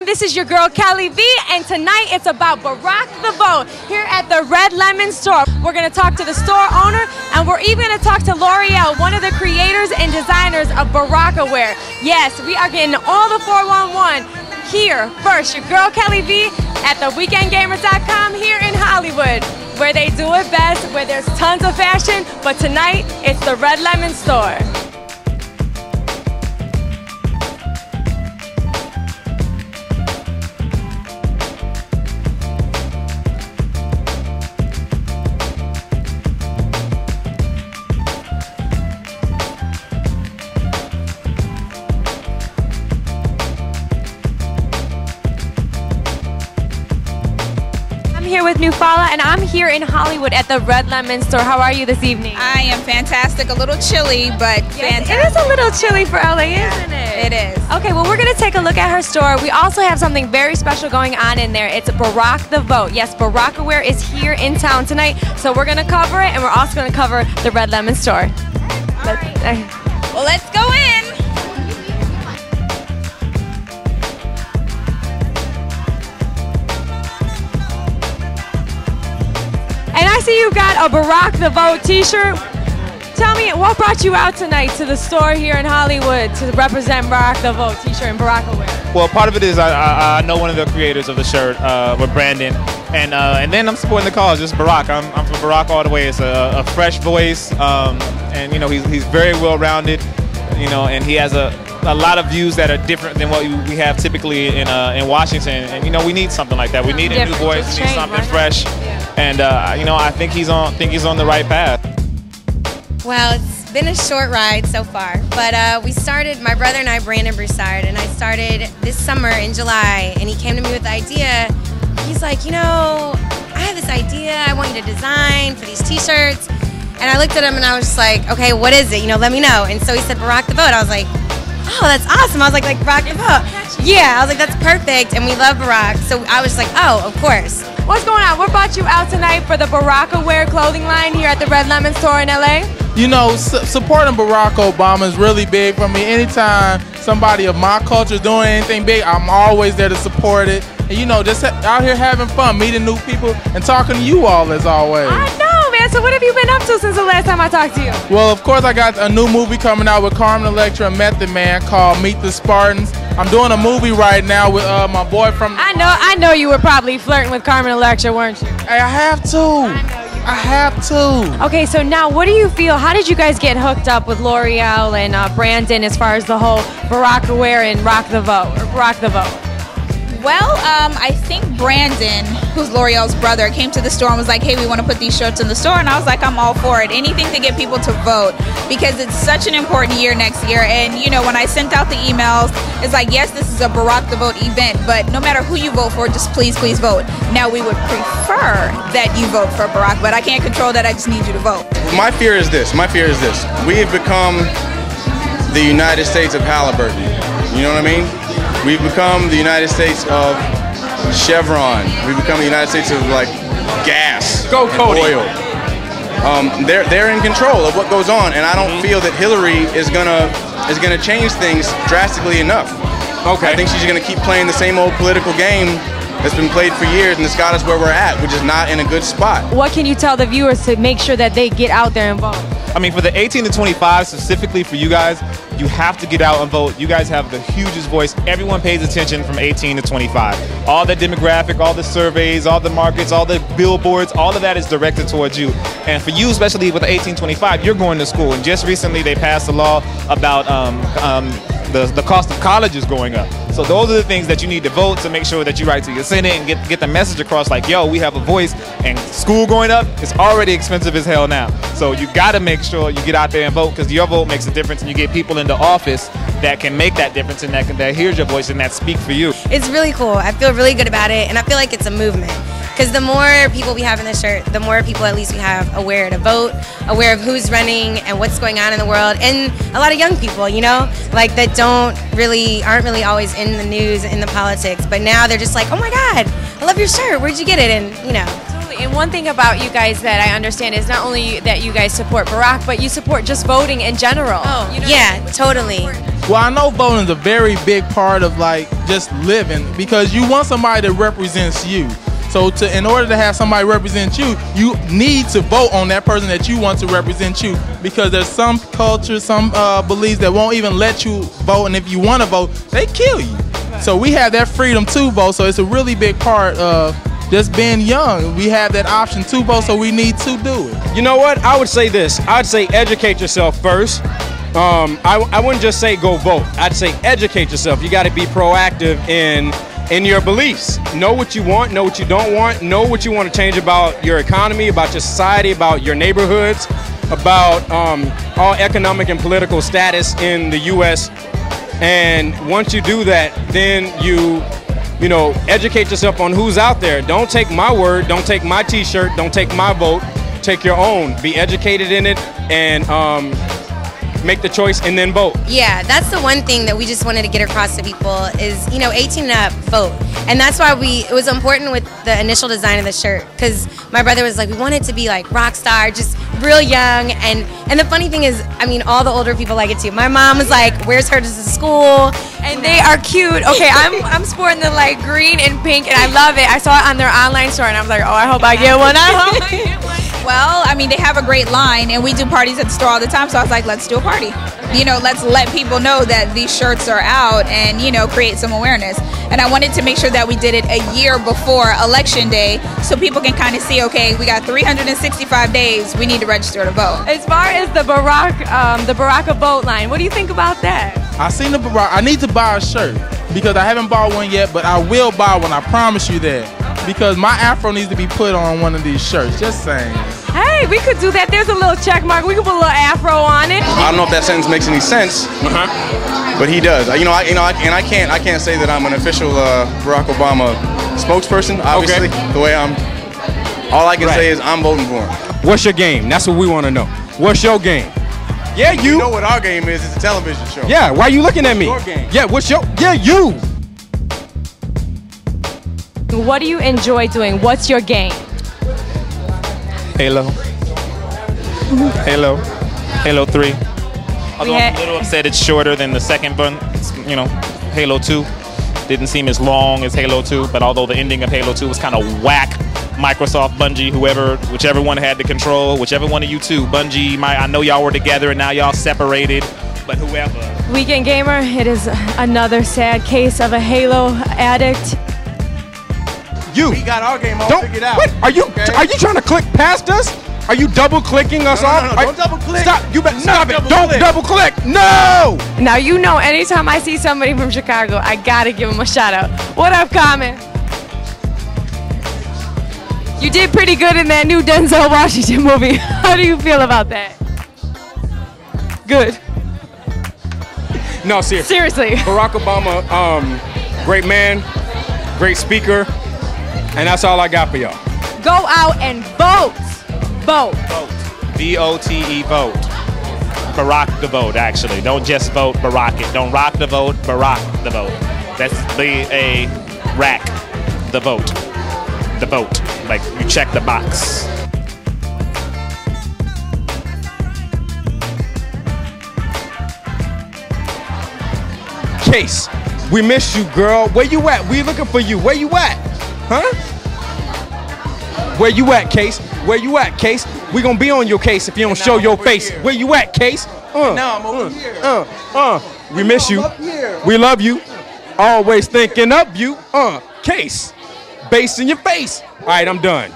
This is your girl Kelly V, and tonight it's about Barack the Vote here at the Red Lemon store. We're going to talk to the store owner, and we're even going to talk to L'Oreal, one of the creators and designers of Baracawear. Yes, we are getting all the 411 here first. Your girl Kelly V at TheWeekendGamer.com here in Hollywood, where they do it best, where there's tons of fashion, but tonight it's the Red Lemon store. Here with Nufala, and I'm here in Hollywood at the Red Lemon store. How are you this evening? I am fantastic. A little chilly, but yes, fantastic. It is a little chilly for LA, isn't it? It is. Okay, well, we're going to take a look at her store. We also have something very special going on in there. It's Barack the Vote. Yes, Baracawear is here in town tonight, so we're going to cover it, and we're also going to cover the Red Lemon store. Well, let's go in. And I see you got a Barack the Vote t-shirt. Tell me, what brought you out tonight to the store here in Hollywood to represent Barack the Vote t-shirt and Baracawear? Well, part of it is I know one of the creators of the shirt with Brandon, and then I'm supporting the cause, just Barack. I'm for Barack all the way. It's a fresh voice, and you know he's very well-rounded, you know, and he has a lot of views that are different than what we have typically in Washington, and you know we need something like that. We need a new voice, we need something fresh. And you know, I think he's on the right path. Well, it's been a short ride so far, but we started. My brother and I, Brandon Broussard, and I started this summer in July. And he came to me with the idea. He's like, you know, I have this idea. I want you to design for these T-shirts. And I looked at him and I was just like, okay, what is it? You know, let me know. And so he said, Barack the Vote. I was like, oh, that's awesome. I was like Barack the Vote. Yeah, I was like, that's perfect. And we love Barack. So I was like, oh, of course. What's going on? What brought you out tonight for the Baracawear clothing line here at the Red Lemon store in LA? You know, supporting Barack Obama is really big for me. Anytime somebody of my culture is doing anything big, I'm always there to support it. And you know, just out here having fun, meeting new people, and talking to you all as always. I know, man. So what have you been up to since the last time I talked to you? Well, of course, I got a new movie coming out with Carmen Electra and Method Man called Meet the Spartans. I'm doing a movie right now with my boy from... I know you were probably flirting with Carmen Electra, weren't you? Hey, I have to. I have to. Okay, so now what do you feel? How did you guys get hooked up with L'Oreal and Brandon as far as the whole Baracawear and Rock the Vote? Well, I think Brandon, who's L'Oreal's brother, came to the store and was like, hey, we want to put these shirts in the store. And I was like, I'm all for it. Anything to get people to vote, because it's such an important year next year. And, you know, when I sent out the emails, it's like, yes, this is a Barack the Vote event, but no matter who you vote for, just please, please vote. Now, we would prefer that you vote for Barack, but I can't control that. I just need you to vote. My fear is this. We have become the United States of Halliburton. You know what I mean? We've become the United States of Chevron. We've become the United States of like gas, Go Cody. Oil. They're in control of what goes on, and I don't feel that Hillary is gonna change things drastically enough. Okay. I think she's gonna keep playing the same old political game that's been played for years, and it's got us where we're at, which is not in a good spot. What can you tell the viewers to make sure that they get out there and vote? I mean, for the 18 to 25, specifically for you guys, you have to get out and vote. You guys have the hugest voice. Everyone pays attention from 18 to 25. All the demographic, all the surveys, all the markets, all the billboards, all of that is directed towards you. And for you, especially with the 18-25, you're going to school. And just recently, they passed a law about the cost of college is going up. So those are the things that you need to vote to make sure that you write to your Senate and get the message across like, yo, we have a voice, and school going up is already expensive as hell now. So you got to make sure you get out there and vote, because your vote makes a difference, and you get people into office that can make that difference and that hears your voice and that speak for you. It's really cool. I feel really good about it, and I feel like it's a movement. Because the more people we have in the shirt, the more people at least we have aware to vote, aware of who's running and what's going on in the world, and a lot of young people, you know, like that aren't really always in the news, in the politics, but now they're just like, oh my God, I love your shirt, where'd you get it? And you know. Absolutely. And one thing about you guys that I understand is not only that you guys support Barack, but you support just voting in general. Oh, You know yeah, what I mean? totally. Well, I know voting is a very big part of like just living because you want somebody that represents you. So in order to have somebody represent you, you need to vote on that person that you want to represent you because there's some cultures, some beliefs that won't even let you vote, and if you want to vote, they kill you. So we have that freedom to vote, so it's a really big part of just being young. We have that option to vote, so we need to do it. You know what? I would say this. I'd say educate yourself first. I wouldn't just say go vote. I'd say educate yourself. You got to be proactive in your beliefs. Know what you want, know what you don't want, know what you want to change about your economy, about your society, about your neighborhoods, about all economic and political status in the U.S. And once you do that, then you know, educate yourself on who's out there. Don't take my word, don't take my t-shirt, don't take my vote, take your own. Be educated in it and make the choice and then vote. Yeah, that's the one thing that we just wanted to get across to people is, you know, 18 and up, vote. And that's why it was important with the initial design of the shirt because my brother was like, we want it to be like rock star, just real young. And the funny thing is, I mean, all the older people like it too. My mom was like, wears hers to school. And they are cute. Okay, I'm sporting the like green and pink, and I love it. I saw it on their online store, and I was like, oh, I hope I get one. I hope I get one. Well, I mean, they have a great line, and we do parties at the store all the time, so I was like, let's do a party. You know, let's let people know that these shirts are out and, you know, create some awareness. And I wanted to make sure that we did it a year before Election Day so people can kind of see, okay, we got 365 days, we need to register to vote. As far as the Baraka vote line, what do you think about that? I seen the Barack. I need to buy a shirt because I haven't bought one yet, but I will buy one. I promise you that. Because my afro needs to be put on one of these shirts. Just saying. Hey, we could do that. There's a little check mark. We could put a little afro on it. I don't know if that sentence makes any sense, but he does. I can't say that I'm an official Barack Obama spokesperson. Obviously, the way all I can say is I'm voting for him. What's your game? That's what we want to know. What's your game? Yeah, you. You know what our game is? It's a television show. Yeah, why are you looking at me? Your game. Yeah, you. What do you enjoy doing? What's your game? Halo 3. Although I'm a little upset it's shorter than the second one. You know, Halo 2 didn't seem as long as Halo 2, but although the ending of Halo 2 was kind of whack, Microsoft, Bungie, whichever one had the control, whichever one of you two, Bungie, I know y'all were together and now y'all separated, but whoever. Weekend Gamer, it is another sad case of a Halo addict. We got our game all figured out. What? Are you trying to click past us? Are you double clicking us off? No, don't double click. Stop! You better stop it! Don't double click! No! Now you know anytime I see somebody from Chicago, I gotta give them a shout out. What up, Common? You did pretty good in that new Denzel Washington movie. How do you feel about that? Good. No, seriously. Seriously. Barack Obama, great man, great speaker, and that's all I got for y'all. Go out and vote. Vote. Vote. V-O-T-E, vote. Barack the vote, actually. Don't just vote, Barack it. Don't rock the vote, Barack the vote. That's rack the vote. The vote. Like, you check the box. Kase, we miss you, girl. Where you at? We looking for you. Where you at? Huh? Where you at, Kase? Where you at, Kase? We gonna be on your case if you don't show your face. Here. Where you at, Kase? Now I'm over here. We miss you. We love you. Always thinking of you. Kase. Bass in your face. All right, I'm done.